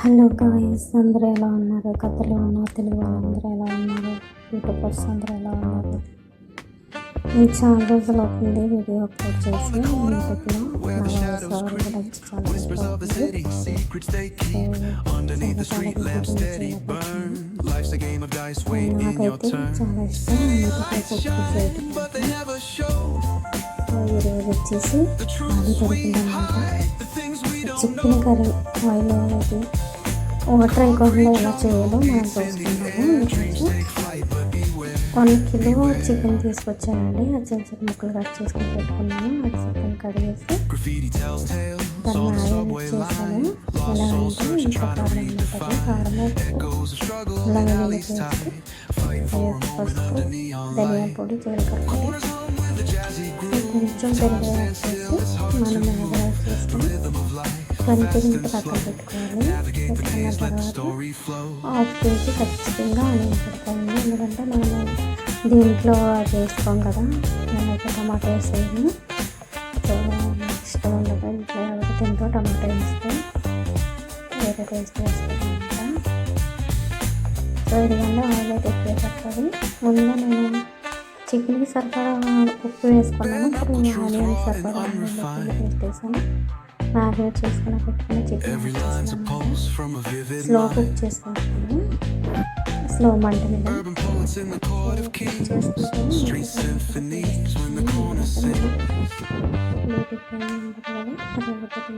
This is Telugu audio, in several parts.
హలో గాయ్స్, అందరూ ఎలా ఉన్నారు? కథలు ఉన్నారు, తెలుగు వాళ్ళందరూ ఎలా ఉన్నారు? యూట్యూబర్స్ అందరూ ఎలా ఉన్నారు? నేను చాలా రోజులు అవుతుంది వీడియో అప్లోడ్ చేసి యూట్యూబ్లో. నా వాయిస్ ఓవర్ కూడా వచ్చి చాలా రోజులు అవుతుంది. నాకైతే చాలా ఇష్టం యూట్యూబ్లో కుక్ చేయడం. ఈరోజు వచ్చేసి అది దొరికిందనమాట. చికెన్ కర్రీ ఆయిల్ అనేది వాటర్ వేయకుండా ఎలా చేయాలో మనం చూసుకున్నాము. ఈరోజు 1 కిలో చికెన్ తీసుకొచ్చానండి. అది చిన్న చిన్న ముక్కలు కట్ చేసుకొని పెట్టుకున్నాను. అది చికెన్ కడిగేసి దాన్ని మ్యారినేట్ చేశాను. ఎలా అంటే ఇంత కారం ఉంటుంది, కారం అల్లం వెల్లుల్లి పేస్ట్, పసుపు, ధనియాల పొడి, జీలకర్ర పొడి, కొంచెం పెరుగు యాడ్ చేసి మనం మ్యారినేట్ చేసుకొని 20 మినిట్స్ పక్కన పెట్టుకోవాలి. పెట్టుకున్న తర్వాత 1/2 కేజీ ఖచ్చితంగా ఆనియన్ పెడతామండి. ఎందుకంటే మనము దీంట్లో వేసుకోం కదా, నేనైతే టమాటా వేసేది. సో ఇష్టం ఉండదు, ఇంట్లో ఎవరికి తింటూ టమాటా వేస్తే వేరే టేస్ట్ వేస్తామంట. సో ఇదిగంటే ఆయిల్ అయితే ఎక్కువ పడుతుంది. ముందుగా నేను చికెన్కి సరిపడా ఉప్పు వేసుకున్నాను. ఇప్పుడు నేను ఆనియన్కి సరిపడా ఆనియన్ పేస్ట్ వేసాను. మ్యారినేట్ చేసుకుని పెట్టుకుని చికెన్ స్లో కుక్ చేసుకుంటాను. స్లో మంట మీద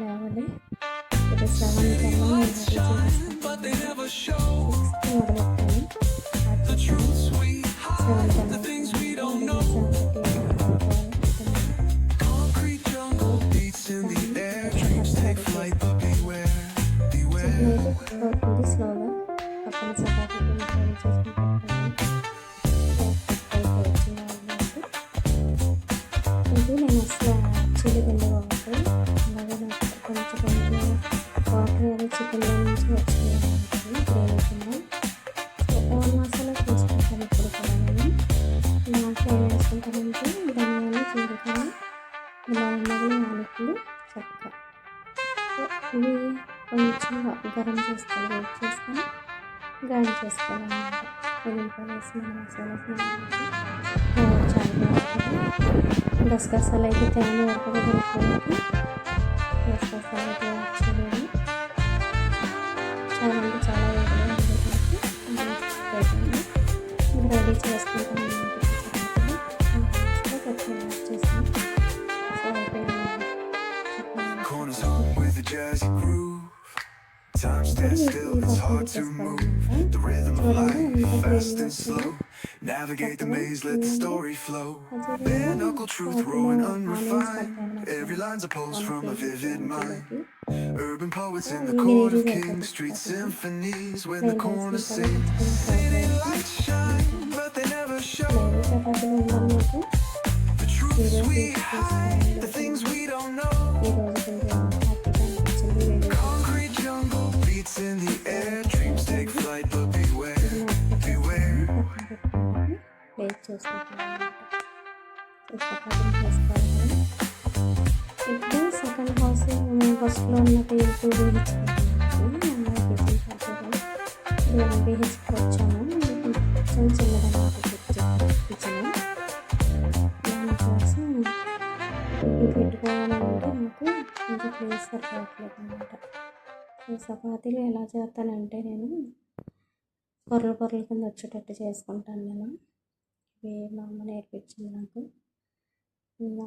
లేవాలి. ఇప్పుడు 7 కల్లా స్లోగా పక్కన చపాతీ ఫ్రై చేసుకుంటాను. ఇది నేను అసలు యాక్చువల్లీ తినవాళ్ళు, అలాగే నాకు కొంచెం వాటర్ అనేది చికెన్లో నుంచి వచ్చింది గ్రేవీ కింద. ఓన్ మసాలా తీసుకుంటాను ఇప్పుడు కూడా. నేను నాకు ఏం వేసుకుంటానంటే ధనియాలు, జీలకర్ర, లవంగాలు, యాలకులు, చెక్క, ఇవి కొంచెం గరం చేసుకొని వేట్ చేసుకొని గ్రైండ్ చేసుకోవాలన్నమాట. వెల్లుల్లిపాయలు వేసి మసాలాస్ చాలా బాగుంటుంది. గసగసాలు అయితే తేనె వరకు దొరుకుతుంది. గసగసాలు అయితే యాక్చువల్లీ చాలా అంటే చాలా రెడీ చేసుకుంటాను. Time stands still, it's hard to move. The rhythm of life, fast and slow. Navigate the maze, let the story flow. Bare knuckle truth, raw and unrefined. Every line's a pulse from a vivid mind. Urban poets in the court of kings, street symphonies when the corner sings. City lights shine, but they never show the truths we hide, the things we don't know. In the air, dreams take flight, but beware, beware. Wait చేసుకుంటాను. ఇప్పుడు సెకండ్ హౌస్ ఫస్ట్లో ఉన్న 2 BHK BHK వచ్చాము. కొంచెం చిన్నదన్నమాట కిచెన్. దానికోసం ఇది పెట్టుకోవాలంటే నాకు కొంచెం ప్లేస్ సరిపోవట్లేదు అనమాట. చపాతీలు ఎలా చేస్తానంటే నేను పొరల కింద వచ్చేటట్టు చేసుకుంటాను. నేను ఇవి మా అమ్మ నేర్పించింది నాకు.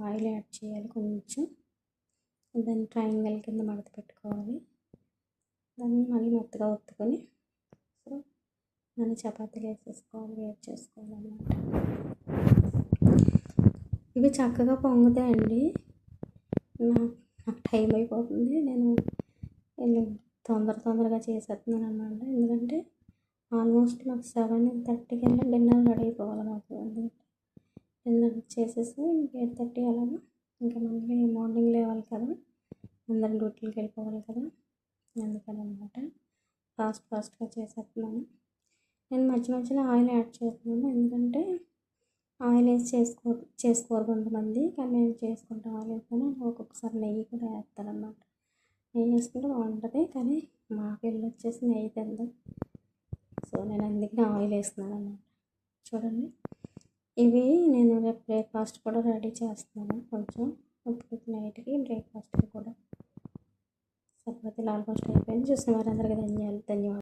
ఆయిల్ యాడ్ చేయాలి కొంచెం, దాన్ని ట్రయాంగిల్ కింద మడత పెట్టుకోవాలి. దాన్ని మళ్ళీ మెత్తగా ఒత్తుకొని సో మన చపాతీలు వేసేసుకోవాలి, వేట్ చేసుకోవాలన్నమాట. ఇవి చక్కగా పొంగుతాయండి. నాకు టైం అయిపోతుంది, నేను తొందరగా చేసేస్తున్నాను అన్నమాట. ఎందుకంటే ఆల్మోస్ట్ నాకు 7:30 కల్లా డిన్నర్ రెడీ అయిపోవాలి మాకు. డిన్నర్ చేసేసి 8:30 అలాగా ఇంకా మళ్ళీ మార్నింగ్ లేవాలి కదా, అందరం డ్యూటీకి వెళ్ళిపోవాలి కదా, అందుకని అనమాట ఫాస్ట్గా చేసేస్తున్నాను. నేను మధ్యలో ఆయిల్ యాడ్ చేస్తున్నాను, ఎందుకంటే ఆయిల్ వేసి చేసుకోరు కొంతమంది, కానీ మేము చేసుకుంటాం. ఆయిల్ వేసుకొని ఒక్కొక్కసారి నెయ్యి కూడా వేస్తాను అన్నమాట. నెయ్యి వేసుకుంటే బాగుంటుంది. కానీ మా పిల్లలు వచ్చేసి నెయ్యి తిందాం. సో నేను అందుకని ఆయిల్ వేస్తున్నాను అన్నమాట. చూడండి, ఇవి నేను రేపు బ్రేక్ఫాస్ట్ కూడా రెడీ చేస్తున్నాను. కొంచెం ఇప్పుడు నైట్కి బ్రేక్ఫాస్ట్కి కూడా చపాతీలు ఆల్మోస్ట్ అయిపోయింది. చూసిన వారందరికీ ధన్యవాదాలు.